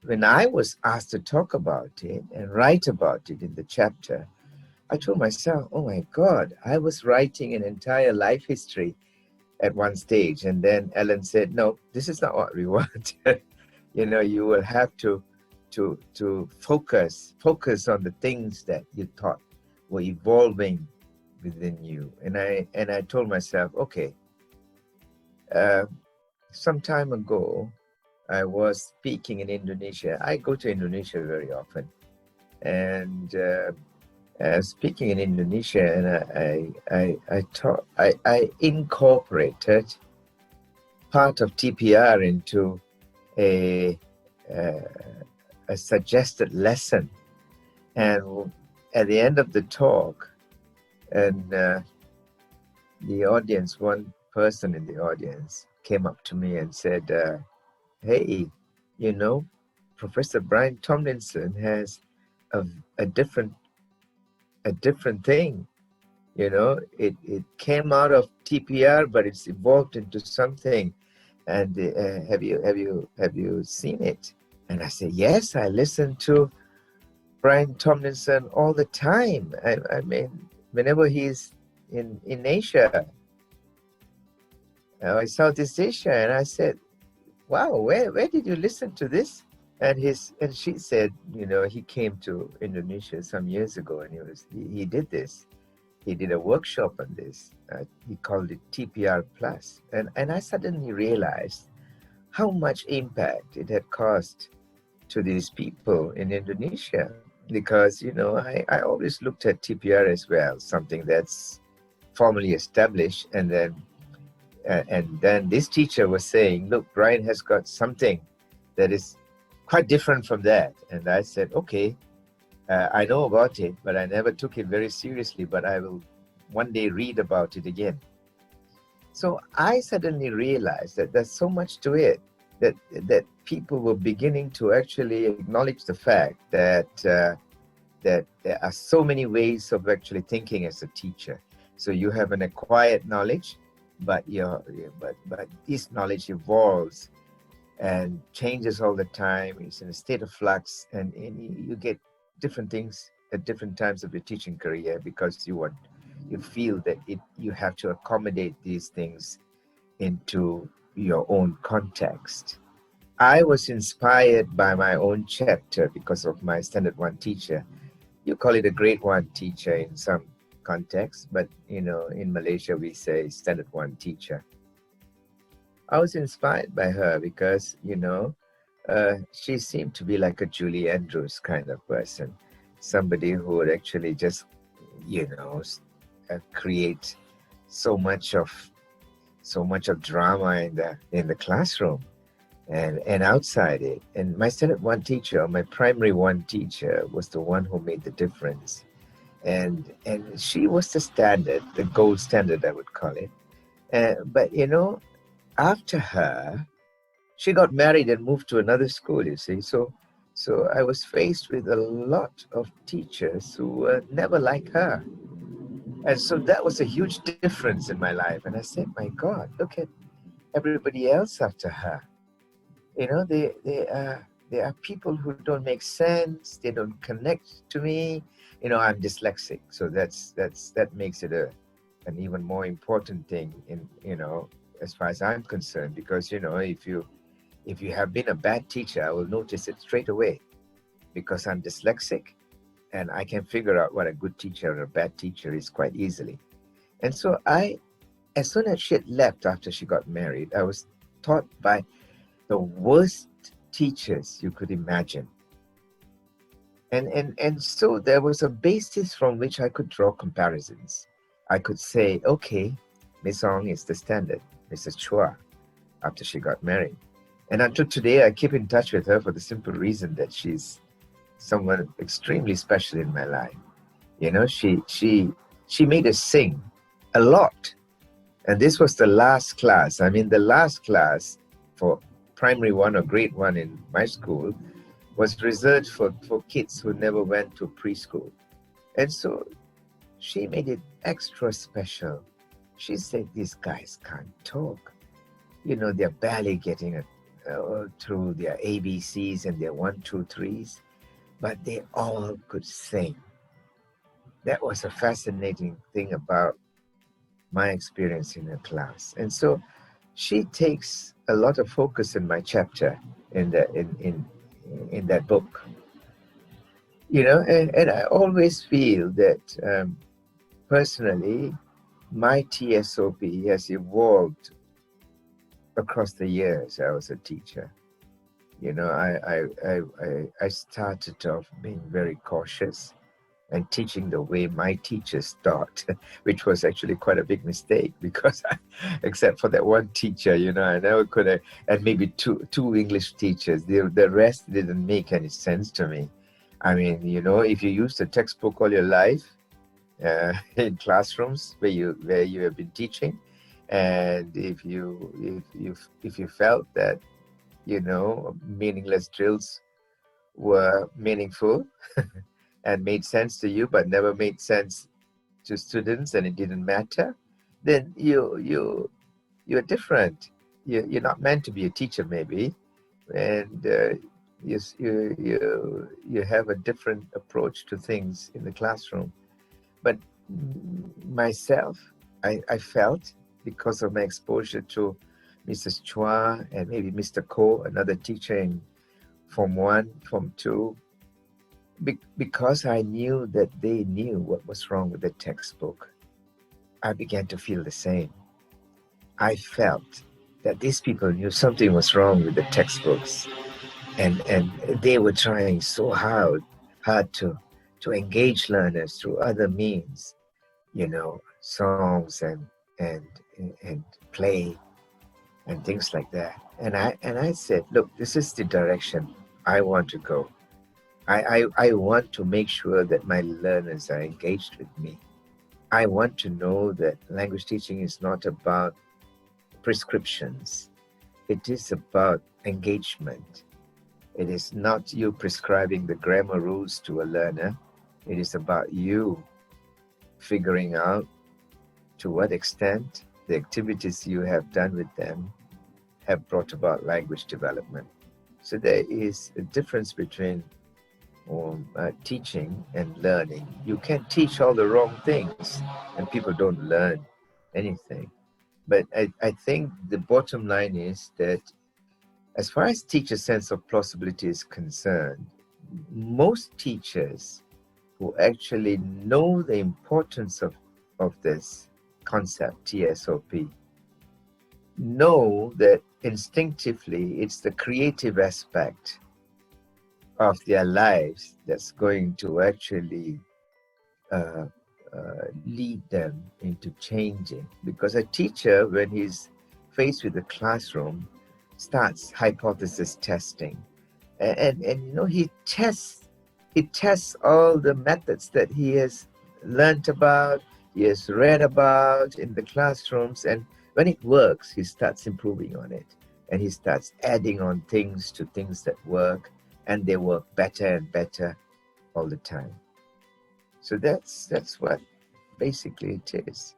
when I was asked to talk about it and write about it in the chapter, I told myself, oh my God, I was writing an entire life history at one stage. And then Ellen said, no, this is not what we want. You will have to focus on the things that you thought were evolving within you. And I told myself, okay, uh, some time ago, I was speaking in Indonesia. I go to Indonesia very often, and speaking in Indonesia, and I incorporated part of TPR into a uh, a suggested lesson, and at the end of the talk, and the audience, one person in the audience came up to me and said, hey, Professor Brian Tomlinson has a, a different thing. It came out of TPR, but it's evolved into something. And have you seen it? And I said, yes, I listen to Brian Tomlinson all the time. I mean, whenever he's in Asia, Southeast Asia, and I said, wow, where did you listen to this? And she said, he came to Indonesia some years ago, and he did this. He did a workshop on this. He called it TPR Plus, and I suddenly realized how much impact it had caused to these people in Indonesia. Because I always looked at TPR as well, something that's formally established, and then this teacher was saying, look, Brian has got something that is quite different from that. And I said, okay, I know about it, but I never took it very seriously, but I will one day read about it again. So I suddenly realized that there's so much to it, that people were beginning to actually acknowledge the fact that there are so many ways of actually thinking as a teacher. So you have an acquired knowledge, but this knowledge evolves and changes all the time. It's in a state of flux, and you get different things at different times of your teaching career, because you feel that you have to accommodate these things into your own context. I was inspired by my own chapter because of my Standard 1 teacher. You call it a Grade 1 teacher in some contexts, but in Malaysia we say Standard 1 teacher. I was inspired by her because she seemed to be like a Julie Andrews kind of person, somebody who would actually just create so much of drama in the classroom and outside it. And my Standard 1 teacher, my Primary 1 teacher, was the one who made the difference. And she was the standard, the gold standard, I would call it. But after her, she got married and moved to another school, you see. So I was faced with a lot of teachers who were never like her. And so that was a huge difference in my life. And I said, my God, look at everybody else after her. They are people who don't make sense. They don't connect to me. I'm dyslexic, so that makes it an even more important thing as far as I'm concerned, because if you have been a bad teacher, I will notice it straight away, because I'm dyslexic and I can figure out what a good teacher or a bad teacher is quite easily. And so as soon as she had left after she got married, I was taught by the worst teachers you could imagine. And so there was a basis from which I could draw comparisons. I could say, okay, Miss Ong is the standard, Mrs. Chua, after she got married. And until today, I keep in touch with her for the simple reason that she's someone extremely special in my life. She made us sing a lot. And this was the last class. I mean, the last class for Primary 1 or Grade 1 in my school was reserved for kids who never went to preschool. And so she made it extra special. She said, these guys can't talk. They're barely getting through their ABCs and their 1, 2, 3s, but they all could sing. That was a fascinating thing about my experience in her class. And so she takes a lot of focus in my chapter in that book. And I always feel that personally, my TSOP has evolved across the years. I was a teacher. I started off being very cautious and teaching the way my teachers taught, which was actually quite a big mistake because except for that one teacher, I never could have, and maybe two English teachers, the rest didn't make any sense to me. I mean, if you use the textbook all your life in classrooms where you have been teaching, and if you felt that meaningless drills were meaningful and made sense to you but never made sense to students and it didn't matter, then you're different. You're not meant to be a teacher maybe, and you have a different approach to things in the classroom. But myself, I felt, because of my exposure to Mrs. Chua and maybe Mr. Ko, another teacher in Form 1, Form 2, because I knew that they knew what was wrong with the textbook, I began to feel the same. I felt that these people knew something was wrong with the textbooks, and they were trying so hard to engage learners through other means, songs and play and things like that. And I said, look, this is the direction I want to go. I want to make sure that my learners are engaged with me. I want to know that language teaching is not about prescriptions. It is about engagement. It is not you prescribing the grammar rules to a learner. It is about you figuring out to what extent the activities you have done with them have brought about language development. So there is a difference between teaching and learning. You can teach all the wrong things and people don't learn anything. But I think the bottom line is that as far as teacher sense of plausibility is concerned, most teachers who actually know the importance of this concept, TSOP, know that instinctively it's the creative aspect of their lives that's going to actually lead them into changing. Because a teacher, when he's faced with the classroom, starts hypothesis testing, and he tests all the methods that he has learned about, he has read about in the classrooms, and when it works, he starts improving on it, and he starts adding on things to things that work, and they work better and better all the time. So that's what basically it is.